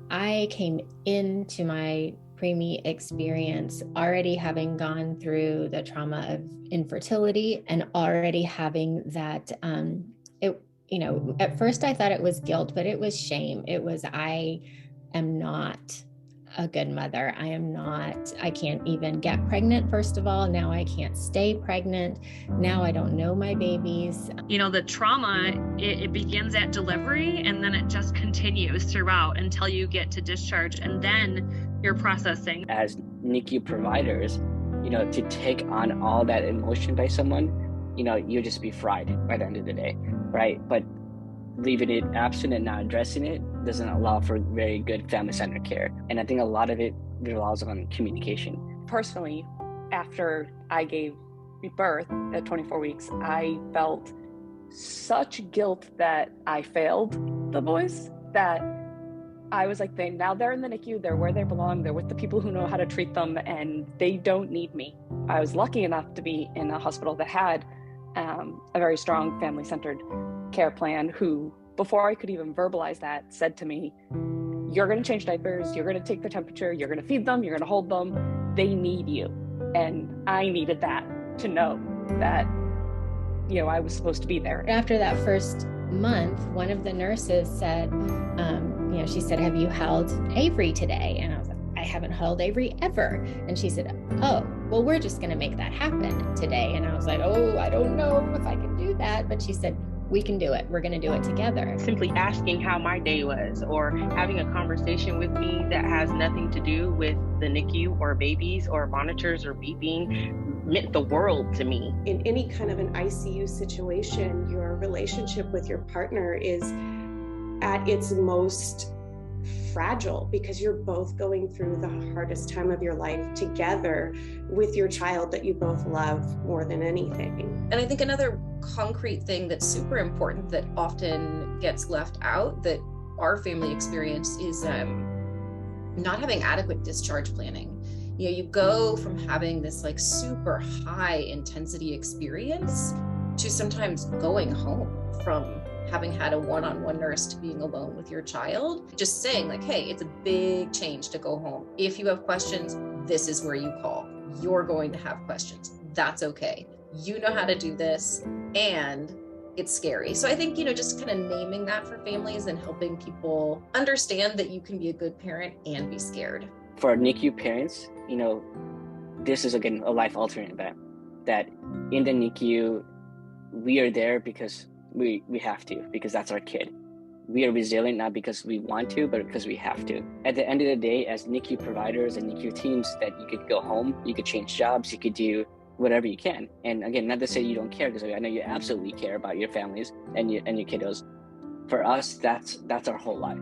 I came into my preemie experience already having gone through the trauma of infertility and already having that it at first I thought it was guilt, but it was shame. It was, I am not a good mother. I can't even get pregnant, first of all. Now I can't stay pregnant. Now I don't know my babies. The trauma, it begins at delivery and then it just continues throughout until you get to discharge, and then you're processing. As NICU providers, to take on all that emotion by someone, you'll just be fried by the end of the day, right? But leaving it absent and not addressing it doesn't allow for very good family-centered care. And I think a lot of it relies on communication. Personally, after I gave birth at 24 weeks, I felt such guilt that I failed the boys, that I was like, they're in the NICU, they're where they belong, they're with the people who know how to treat them, and they don't need me. I was lucky enough to be in a hospital that had a very strong family-centered care plan, who, before I could even verbalize that, said to me, you're going to change diapers, you're going to take their temperature, you're going to feed them, you're going to hold them, they need you. And I needed that to know that, I was supposed to be there. After that first month, one of the nurses said, she said, have you held Avery today? And I was like, I haven't held Avery ever. And she said, oh, well, we're just going to make that happen today. And I was like, oh, I don't know if I can do that. But she said, we can do it. We're going to do it together. Simply asking how my day was, or having a conversation with me that has nothing to do with the NICU or babies or monitors or beeping, meant the world to me. In any kind of an ICU situation, your relationship with your partner is at its most fragile, because you're both going through the hardest time of your life together with your child that you both love more than anything. And I think another concrete thing that's super important that often gets left out, that our family experience, is not having adequate discharge planning. You go from having this like super high intensity experience to sometimes going home from having had a one-on-one nurse to being alone with your child. Just saying like, hey, it's a big change to go home. If you have questions, this is where you call. You're going to have questions. That's okay. You know how to do this, and it's scary. So I think, just kind of naming that for families and helping people understand that you can be a good parent and be scared. For our NICU parents, this is, again, a life-altering event. That in the NICU, we are there because we have to, because that's our kid. We are resilient not because we want to, but because we have to. At the end of the day, as NICU providers and NICU teams, that you could go home, you could change jobs, you could do whatever you can. And again, not to say you don't care, because I know you absolutely care about your families and your kiddos. For us, that's our whole life.